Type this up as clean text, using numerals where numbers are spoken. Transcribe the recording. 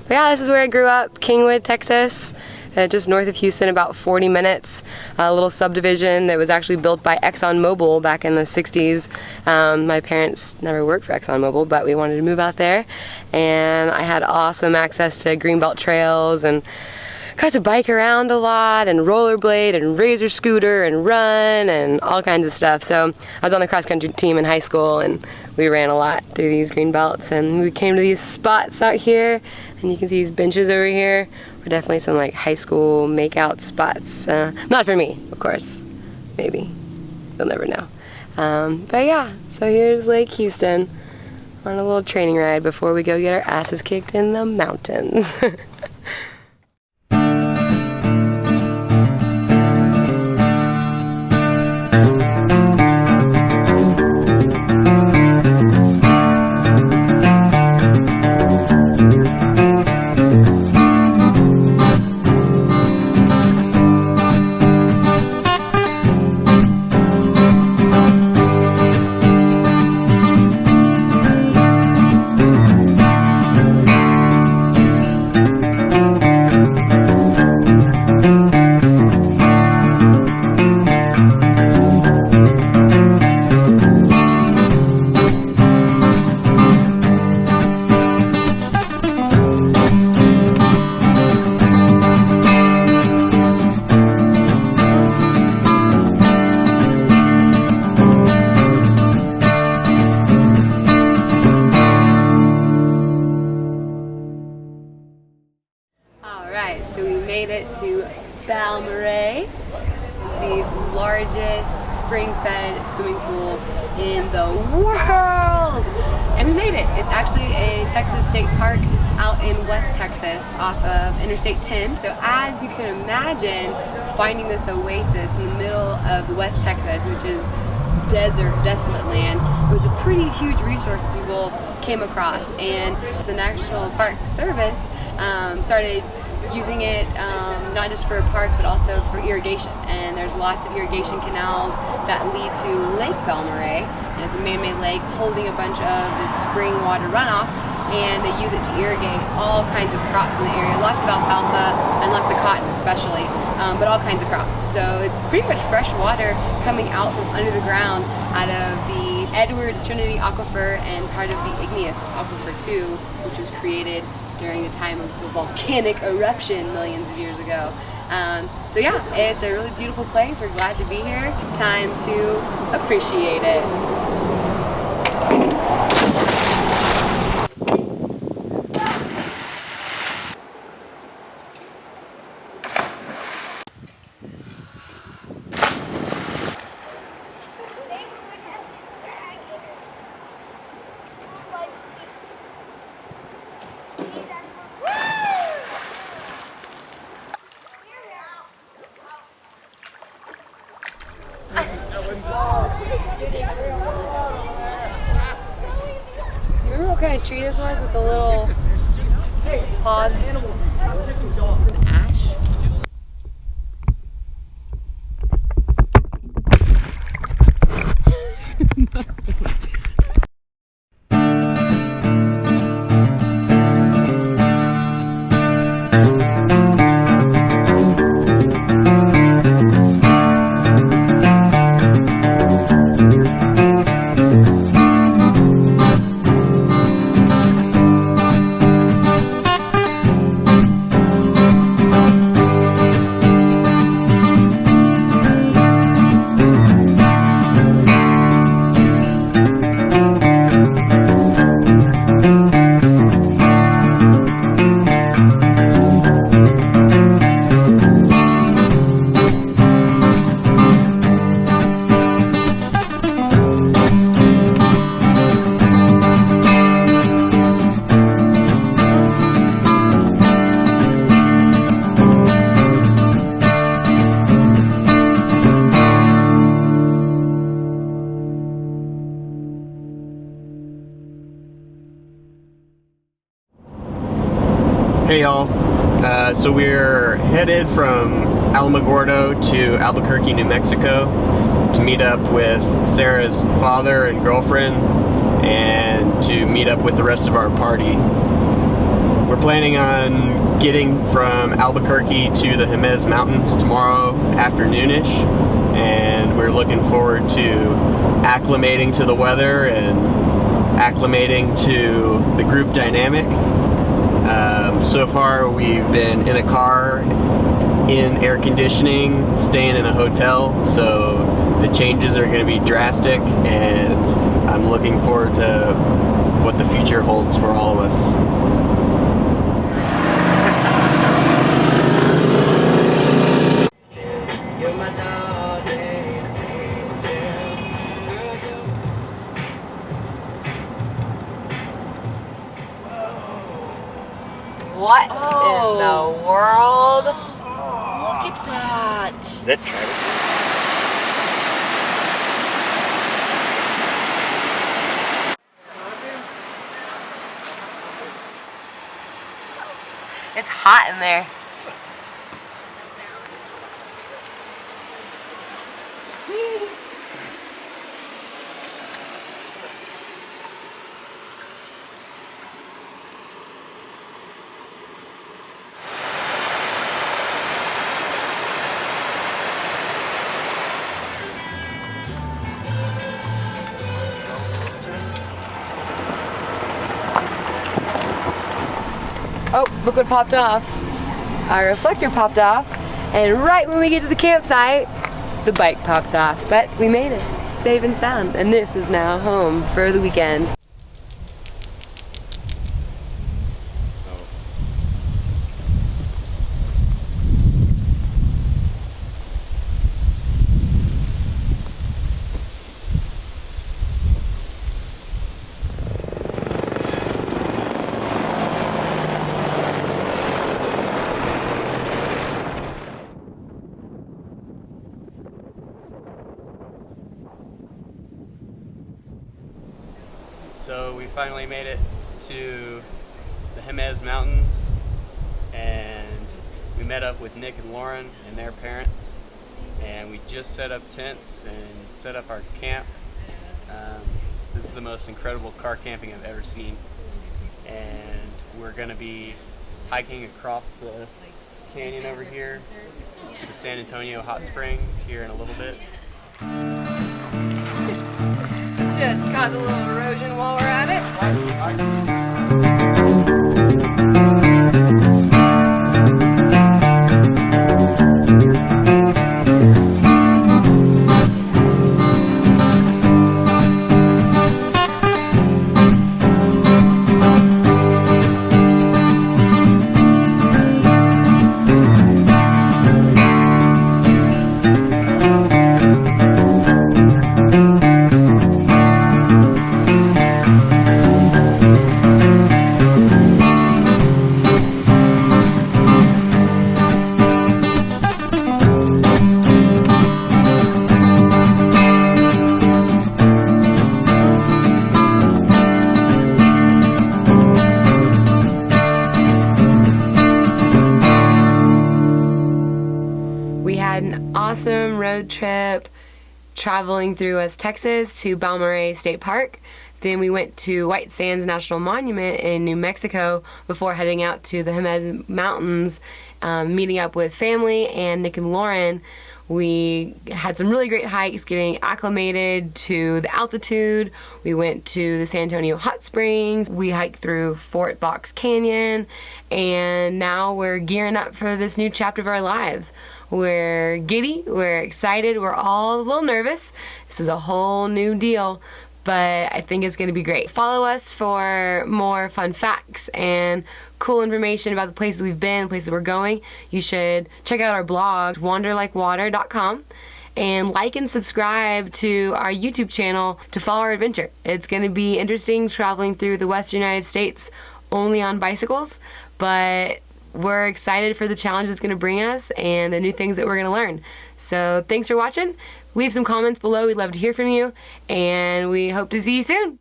But yeah, this is where I grew up, Kingwood, Texas. Just north of Houston, about 40 minutes. A little subdivision that was actually built by ExxonMobil back in the 60s. My parents never worked for ExxonMobil, but we wanted to move out there. And I had awesome access to greenbelt trails and got to bike around a lot and rollerblade and razor scooter and run and all kinds of stuff. So I was on the cross country team in high school and we ran a lot through these green belts, and we came to these spots out here, and you can see these benches over here. Were definitely some like high school makeout spots. Not for me, of course. Maybe. You'll never know. But yeah, so here's Lake Houston on a little training ride before we go get our asses kicked in the mountains. So we made it to Balmorhea, the largest spring-fed swimming pool in the world. And we made it. It's actually a Texas state park out in West Texas off of Interstate 10. So as you can imagine, finding this oasis in the middle of West Texas, which is desert, desolate land, it was a pretty huge resource people came across. And the National Park Service started using it not just for a park but also for irrigation, and there's lots of irrigation canals that lead to Lake Balmorhea, and it's a man-made lake holding a bunch of this spring water runoff, and they use it to irrigate all kinds of crops in the area, lots of alfalfa and lots of cotton especially, but all kinds of crops. So it's pretty much fresh water coming out from under the ground out of the Edwards Trinity Aquifer and part of the Igneous Aquifer too, which was created during the time of the volcanic eruption millions of years ago. So yeah, it's a really beautiful place. We're glad to be here. Time to appreciate it. Do you remember what kind of tree this was with the little pods? It's an ash. Hey y'all, so we're headed from Alamogordo to Albuquerque, New Mexico to meet up with Sarah's father and girlfriend and to meet up with the rest of our party. We're we're planning on getting from Albuquerque to the Jemez Mountains tomorrow afternoonish, and we're looking forward to acclimating to the weather and acclimating to the group dynamic. So far we've been in a car, in air conditioning, staying in a hotel, so the changes are going to be drastic, and I'm looking forward to what the future holds for all of us. What in the world? Look at that. Is that Travis? It's hot in there. Oh, look what popped off. Our reflector popped off, and right when we get to the campsite, the bike pops off. But we made it, safe and sound, and this is now home for the weekend. So we finally made it to the Jemez Mountains, and we met up with Nick and Lauren and their parents, and we just set up tents and set up our camp. This is the most incredible car camping I've ever seen, and we're going to be hiking across the canyon over here to the San Antonio hot springs here in a little bit. Just cause a little erosion while we're at it. Awesome road trip traveling through West Texas to Balmorhea State Park. Then we went to White Sands National Monument in New Mexico before heading out to the Jemez Mountains, meeting up with family and Nick and Lauren. We had some really great hikes, getting acclimated to the altitude. We went to the San Antonio hot springs. We hiked through Fort Box Canyon, and now we're gearing up for this new chapter of our lives. We're giddy, we're excited, we're all a little nervous. This is a whole new deal, but I think it's going to be great. Follow us for more fun facts and cool information about the places we've been, the places we're going. You should check out our blog, wanderlikewater.com, and like and subscribe to our YouTube channel to follow our adventure. It's going to be interesting traveling through the western United States only on bicycles, but we're excited for the challenge it's going to bring us and the new things that we're going to learn. So thanks for watching. Leave some comments below. We'd love to hear from you, and we hope to see you soon.